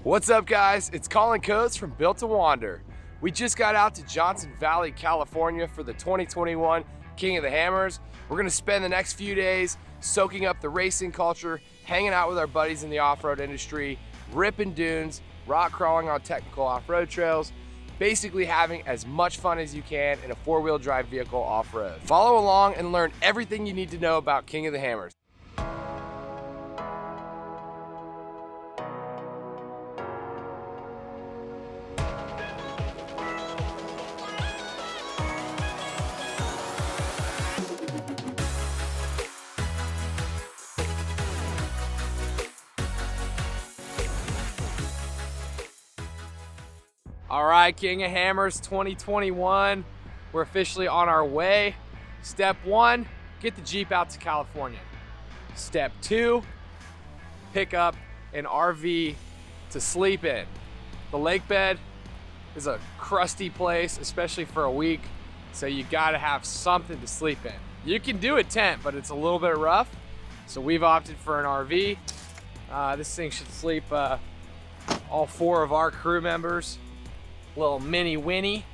What's up, guys? It's Colin Coates from Built2Wander. We just got out to Johnson Valley, California for the 2021 King of the Hammers. We're gonna spend the next few days soaking up the racing culture, hanging out with our buddies in the off-road industry, ripping dunes, rock crawling on technical off-road trails, basically having as much fun as you can in a four-wheel drive vehicle off-road. Follow along and learn everything you need to know about King of the Hammers. All right, King of Hammers 2021, we're officially on our way. Step 1, get the Jeep out to California. Step 2, pick up an RV to sleep in. The lakebed is a crusty place, especially for a week, so you gotta have something to sleep in. You can do a tent, but it's a little bit rough, so we've opted for an RV. This thing should sleep all 4 of our crew members. Little mini Winnie.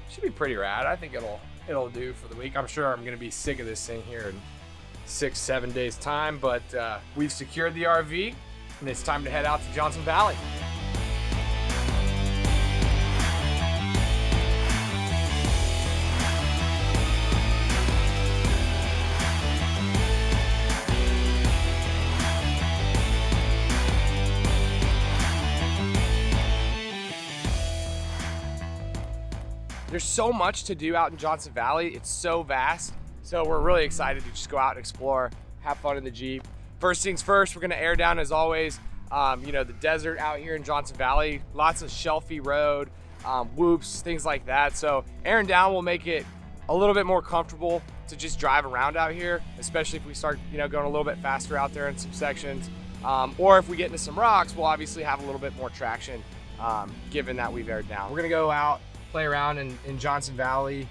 Should be pretty rad. I think it'll do for the week. I'm sure I'm gonna be sick of this thing here in 6-7 days time, but we've secured the RV and it's time to head out to Johnson Valley. There's so much to do out in Johnson Valley. It's so vast. So we're really excited to just go out and explore, have fun in the Jeep. First things first, we're gonna air down as always. The desert out here in Johnson Valley, lots of shelfy road, whoops, things like that. So airing down will make it a little bit more comfortable to just drive around out here, especially if we start going a little bit faster out there in some sections. Or if we get into some rocks, we'll obviously have a little bit more traction given that we've aired down. We're gonna go out, play around in Johnson Valley.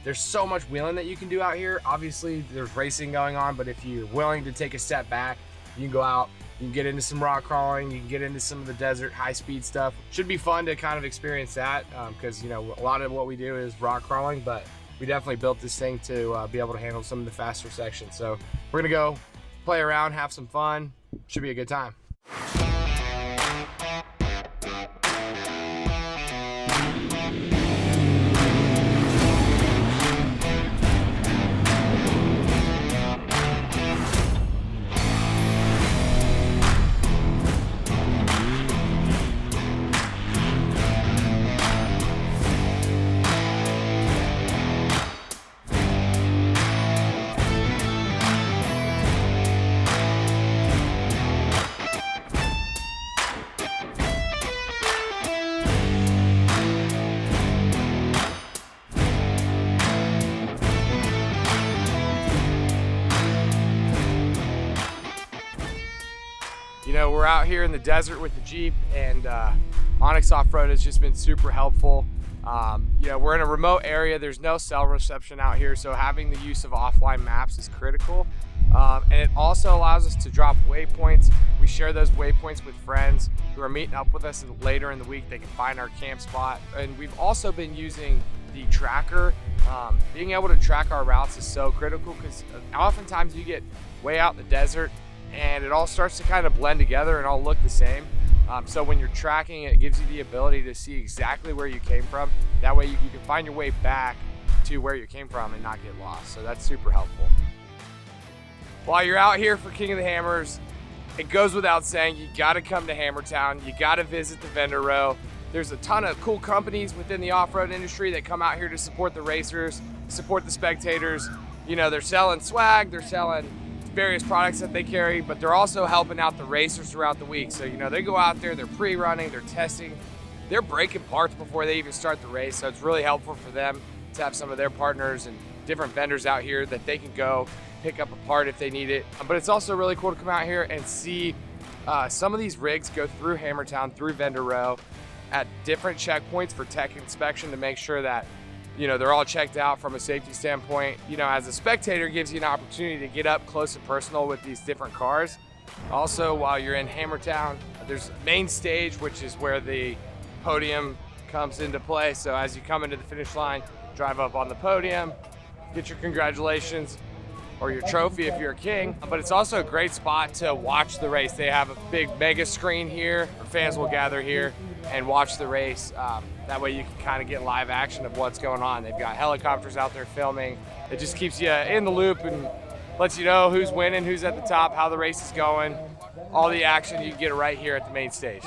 There's so much wheeling that you can do out here. Obviously there's racing going on, but if you're willing to take a step back, you can go out, you can get into some rock crawling, you can get into some of the desert high-speed stuff. Should be fun to kind of experience that because a lot of what we do is rock crawling, but we definitely built this thing to be able to handle some of the faster sections. So we're gonna go play around, have some fun. Should be a good time. We're out here in the desert with the Jeep, and Onyx Off-Road has just been super helpful. We're in a remote area. There's no cell reception out here, so having the use of offline maps is critical. And it also allows us to drop waypoints. We share those waypoints with friends who are meeting up with us, and later in the week they can find our camp spot. And we've also been using the tracker. Being able to track our routes is so critical because oftentimes you get way out in the desert and it all starts to kind of blend together and all look the same. So when you're tracking, it gives you the ability to see exactly where you came from. That way you can find your way back to where you came from and not get lost. So that's super helpful. While you're out here for King of the Hammers, it goes without saying, you gotta come to Hammertown. You gotta visit the vendor row. There's a ton of cool companies within the off-road industry that come out here to support the racers, support the spectators. They're selling swag, they're selling various products that they carry, but they're also helping out the racers throughout the week. So they go out there, they're pre-running, they're testing, they're breaking parts before they even start the race. So it's really helpful for them to have some of their partners and different vendors out here that they can go pick up a part if they need it. But it's also really cool to come out here and see some of these rigs go through Hammertown, through vendor row at different checkpoints for tech inspection to make sure that they're all checked out from a safety standpoint. As a spectator, it gives you an opportunity to get up close and personal with these different cars. Also, while you're in Hammertown, there's a main stage, which is where the podium comes into play. So as you come into the finish line, drive up on the podium, get your congratulations or your trophy if you're a king. But it's also a great spot to watch the race. They have a big mega screen here. Fans will gather here and watch the race. That way you can kind of get live action of what's going on. They've got helicopters out there filming. It just keeps you in the loop and lets you know who's winning, who's at the top, how the race is going. All the action, you can get it right here at the main stage.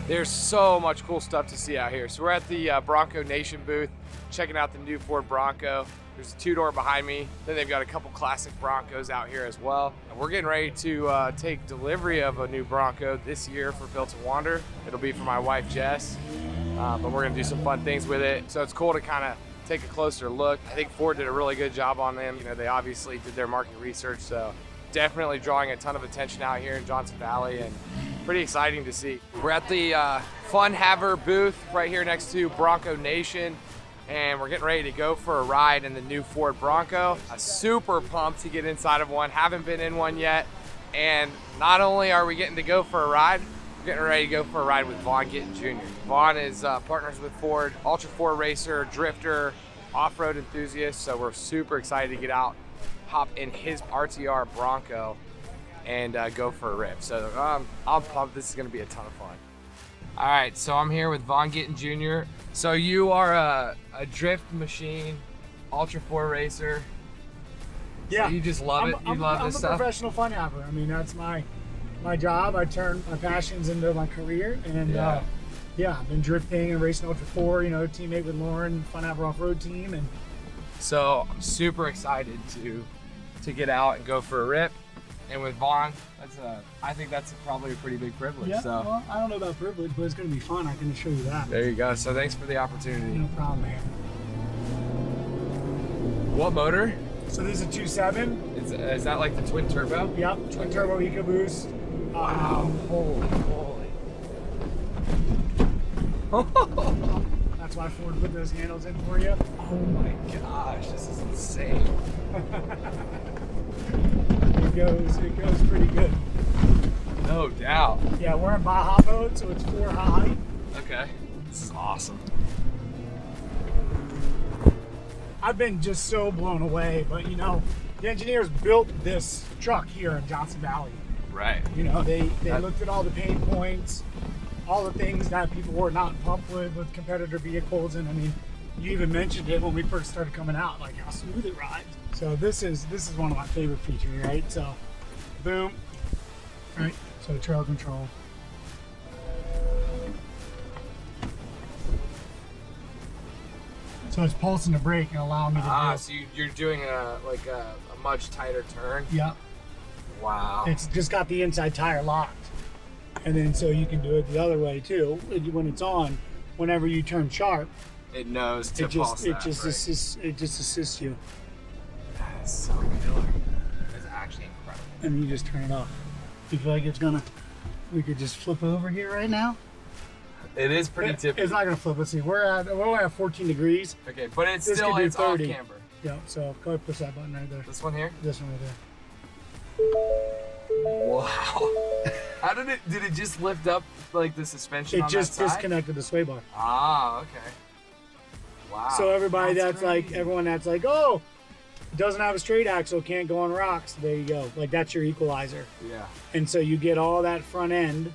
There's so much cool stuff to see out here. So we're at the Bronco Nation booth, checking out the new Ford Bronco. There's a two-door behind me. Then they've got a couple classic Broncos out here as well. And we're getting ready to take delivery of a new Bronco this year for Built2Wander. It'll be for my wife, Jess. But we're gonna do some fun things with it. So it's cool to kind of take a closer look. I think Ford did a really good job on them. You know, they obviously did their market research, so definitely drawing a ton of attention out here in Johnson Valley and pretty exciting to see. We're at the Fun Haver booth right here next to Bronco Nation, and we're getting ready to go for a ride in the new Ford Bronco. I'm super pumped to get inside of one. Haven't been in one yet. And not only are we getting to go for a ride, we're getting ready to go for a ride with Vaughn Gittin Jr. Vaughn is partners with Ford, Ultra 4 racer, drifter, off-road enthusiast. So we're super excited to get out, hop in his RTR Bronco and go for a rip. So I'm pumped. This is gonna be a ton of fun. All right, so I'm here with Vaughn Gittin Jr. So you are a drift machine, Ultra 4 racer. Yeah. So you just love it? You love this stuff? I'm a professional fun haver. I mean, that's my job. I turn my passions into my career. And yeah, I've been drifting and racing Ultra 4, you know, teammate with Lauren, Fun Haver off-road team. And so I'm super excited to get out and go for a rip. And with Vaughn, I think that's probably a pretty big privilege. Yeah, so. Well, I don't know about privilege, but it's going to be fun. I can assure you that. There you go. So thanks for the opportunity. No problem, man. What motor? So this is a 2.7. Is that like the twin turbo? Yep, twin turbo EcoBoost. Wow. Holy. That's why Ford put those handles in for you. Oh my gosh, this is insane. It goes pretty good. No doubt. Yeah, we're in Baja mode, so it's 4 high. Okay, this is awesome. I've been just so blown away, but you know, the engineers built this truck here in Johnson Valley. Right. You know, they looked at all the pain points, all the things that people were not pumped with competitor vehicles, and I mean, you even mentioned it when we first started coming out, like how smooth it rides. So this is one of my favorite features, right? So, boom, right? So trail control. So it's pulsing the brake and allowing me to do. So you're doing a much tighter turn? Yeah. Wow. It's just got the inside tire locked. And then so you can do it the other way too. When it's on, whenever you turn sharp, it knows to pulse that, it just assists you. That is so killer. That's actually incredible. And you just turn it off. Do you feel like it's gonna, we could just flip over here right now? It is pretty tippy. It's not gonna flip. Let's see, we're only at 14 degrees. Okay, but it's This still, could do it's off 30. camber. Yeah, so go ahead, push that button right there. This one here? This one right there. Wow. How did it just lift up like the suspension on It just that side? disconnected the sway bar. Ah, okay. Wow. So everybody crazy. everyone that's like, oh, doesn't have a straight axle, can't go on rocks. There you go. Like that's your equalizer. Yeah. And so you get all that front end,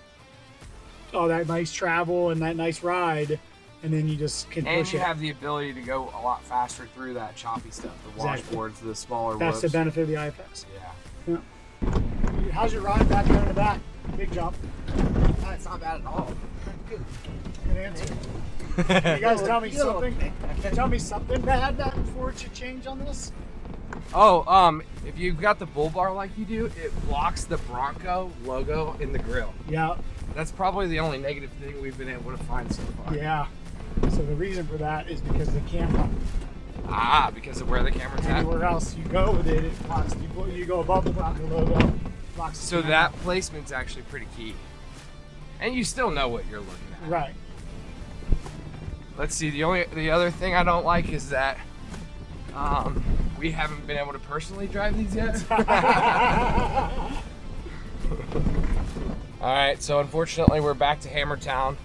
all that nice travel and that nice ride, and then you just can push it. And you have the ability to go a lot faster through that choppy stuff, the washboards, the smaller That's whoops. the benefit of the IFS. Yeah. How's your ride back there in the back? Big jump. That's not bad at all. Good answer. You guys tell me something. Tell me something bad that Ford should change on this. Oh, if you've got the bull bar like you do, it blocks the Bronco logo in the grill. Yeah. That's probably the only negative thing we've been able to find so far. Yeah. So the reason for that is because of the camera. Ah, because of where the camera's at. Anywhere else you go with it, it blocks. You go above the Bronco logo, blocks. The So camera. that placement's actually pretty key. And you still know what you're looking at. Right. Let's see, the other thing I don't like is that we haven't been able to personally drive these yet. All right, so unfortunately we're back to Hammertown,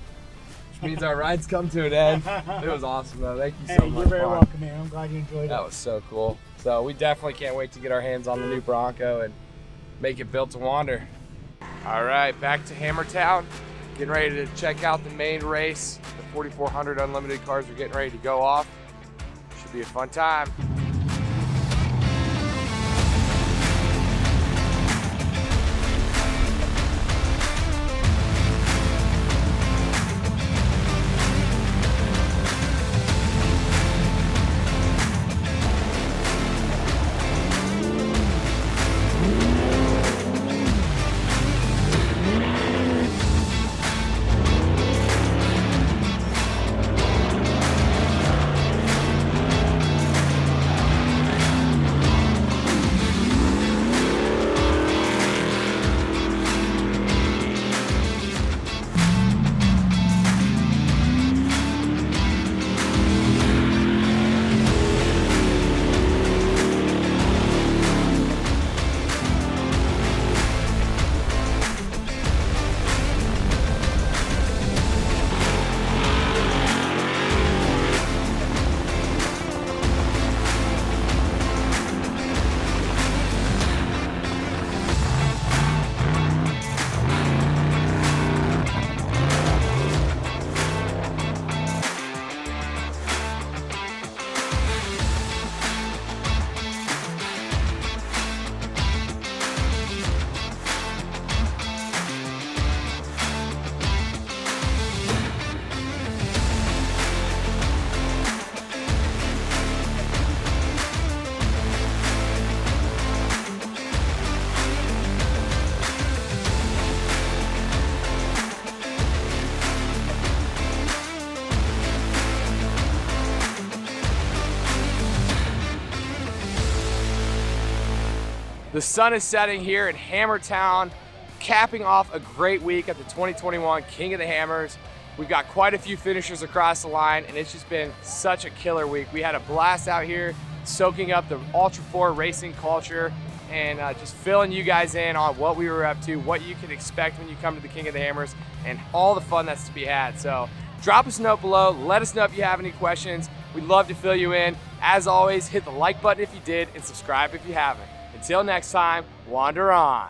which means our ride's come to an end. It was awesome though. Thank you so much. You're very welcome, man. I'm glad you enjoyed it. That was so cool. So we definitely can't wait to get our hands on the new Bronco and make it built to wander. All right, back to Hammertown. Getting ready to check out the main race. The 4,400 unlimited cars are getting ready to go off. Should be a fun time. The sun is setting here in Hammertown, capping off a great week at the 2021 King of the Hammers. We've got quite a few finishers across the line, and it's just been such a killer week. We had a blast out here, soaking up the Ultra 4 racing culture, and just filling you guys in on what we were up to, what you can expect when you come to the King of the Hammers, and all the fun that's to be had. So drop us a note below, let us know if you have any questions. We'd love to fill you in. As always, hit the like button if you did, and subscribe if you haven't. Until next time, wander on.